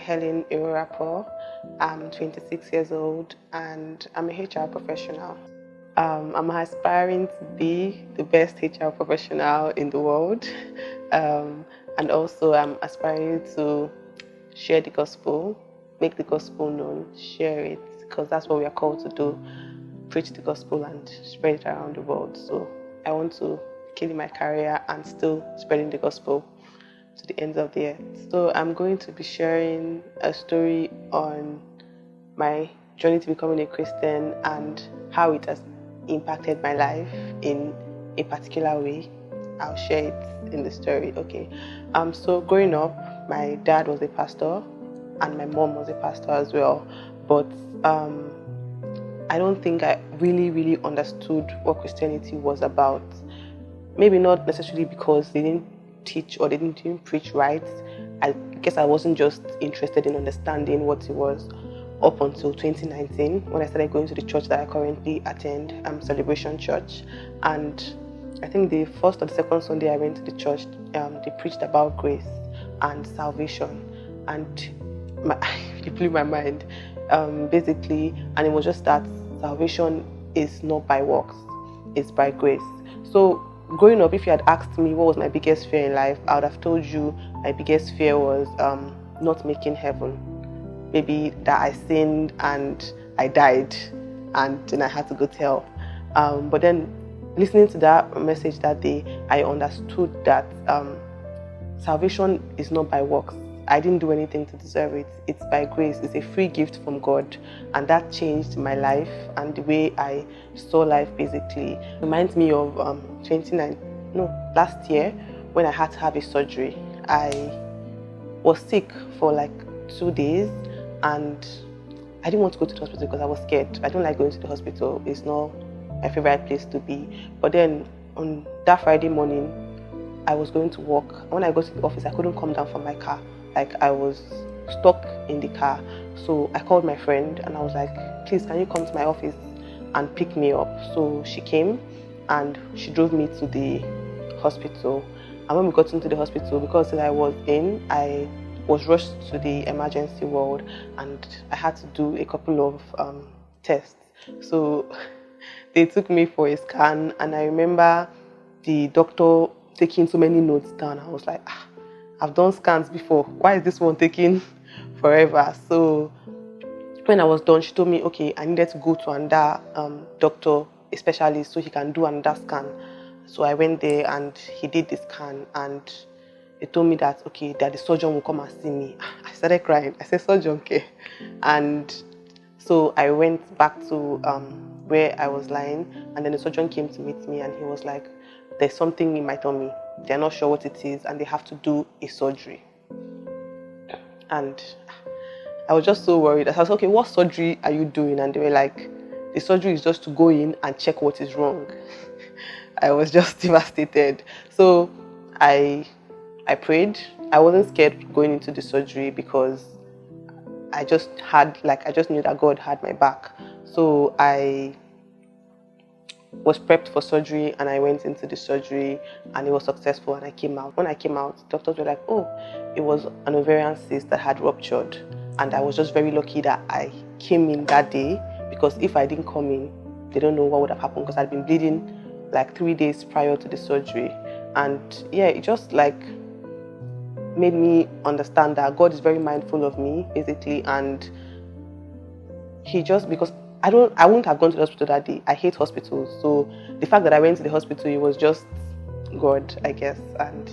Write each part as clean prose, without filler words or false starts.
Helen Irorapo. I'm 26 years old and I'm a HR professional. I'm aspiring to be the best HR professional in the world. And also I'm aspiring to share the gospel, make the gospel known, share it, because that's what we are called to do, preach the gospel and spread it around the world. So I want to kill my career and still spreading the gospel to the ends of the earth. So I'm going to be sharing a story on my journey to becoming a Christian and how it has impacted my life in a particular way. I'll share it in the story. Okay. So growing up, my dad was a pastor and my mom was a pastor as well. But I don't think I really understood what Christianity was about. Maybe not necessarily because they didn't teach or they didn't preach right. I guess I wasn't just interested in understanding what it was up until 2019 when I started going to the church that I currently attend, Celebration Church. And I think the first or the second Sunday I went to the church, they preached about grace and salvation, and it blew my mind, basically. And it was just that salvation is not by works, it's by grace. So growing up, if you had asked me what was my biggest fear in life, I would have told you my biggest fear was not making heaven. Maybe that I sinned and I died and then I had to go to hell. But then listening to that message that day, I understood that salvation is not by works. I didn't do anything to deserve it. It's by grace. It's a free gift from God. And that changed my life and the way I saw life, basically. It reminds me of last year when I had to have a surgery. I was sick for like 2 days and I didn't want to go to the hospital because I was scared. I don't like going to the hospital. It's not my favorite place to be. But then on that Friday morning, I was going to work. When I got to the office, I couldn't come down from my car. Like, I was stuck in the car. So I called my friend and I was like, please, can you come to my office and pick me up? So she came and she drove me to the hospital. And when we got into the hospital, because I was in, I was rushed to the emergency ward and I had to do a couple of tests. So they took me for a scan and I remember the doctor taking so many notes down. I was like, I've done scans before. Why is this one taking forever? So when I was done, she told me, okay, I needed to go to another doctor, a specialist, so he can do another scan. So I went there and he did the scan and they told me that, okay, that the surgeon will come and see me. I started crying. I said, surgeon, okay. And so I went back to where I was lying, and then the surgeon came to meet me and he was like, there's something in my tummy. They're not sure what it is and they have to do a surgery. And I was just so worried. I was like, okay, what surgery are you doing? And they were like, the surgery is just to go in and check what is wrong. I was just devastated. So I prayed. I wasn't scared going into the surgery because I just knew that God had my back. So I was prepped for surgery and I went into the surgery and it was successful and I came out. When I came out, doctors were like, oh, it was an ovarian cyst that had ruptured. And I was just very lucky that I came in that day, because if I didn't come in, they don't know what would have happened, because I'd been bleeding like 3 days prior to the surgery. And yeah, it just like made me understand that God is very mindful of me, basically. And he just, because I wouldn't have gone to the hospital that day. I hate hospitals. So the fact that I went to the hospital, it was just God, I guess. And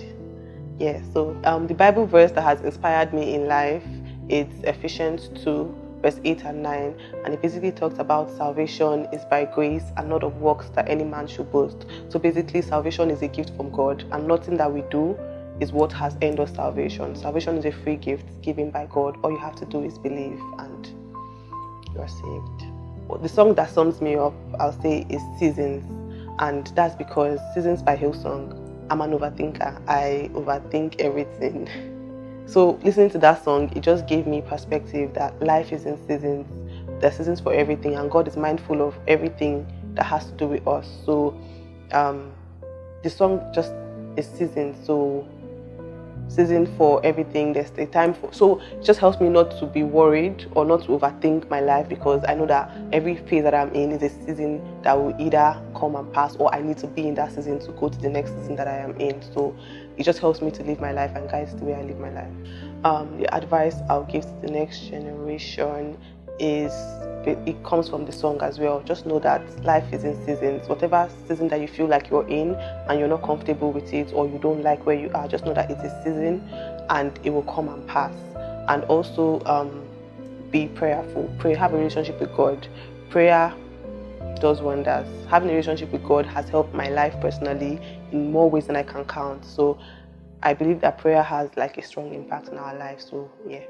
yeah, so the Bible verse that has inspired me in life is Ephesians 2, verse 8 and 9. And it basically talks about salvation is by grace and not of works that any man should boast. So basically, salvation is a gift from God and nothing that we do is what has earned us salvation. Salvation is a free gift given by God. All you have to do is believe and you are saved. The song that sums me up, I'll say, is Seasons. And that's because Seasons by Hillsong, I'm an overthinker. I overthink everything. So listening to that song, it just gave me perspective that life is in seasons. There's seasons for everything and God is mindful of everything that has to do with us. So the song just is seasons. So season for everything. There's a time for, so it just helps me not to be worried or not to overthink my life, because I know that every phase that I'm in is a season that will either come and pass, or I need to be in that season to go to the next season that I am in. So it just helps me to live my life and guides the way I live my life. The advice I'll give to the next generation is, it comes from the song as well. Just know that life is in seasons. Whatever season that you feel like you're in and you're not comfortable with it, or you don't like where you are, just know that it's a season and it will come and pass. And also be prayerful. Pray, have a relationship with God. Prayer does wonders. Having a relationship with God has helped my life personally in more ways than I can count. So I believe that prayer has like a strong impact in our lives. So yeah.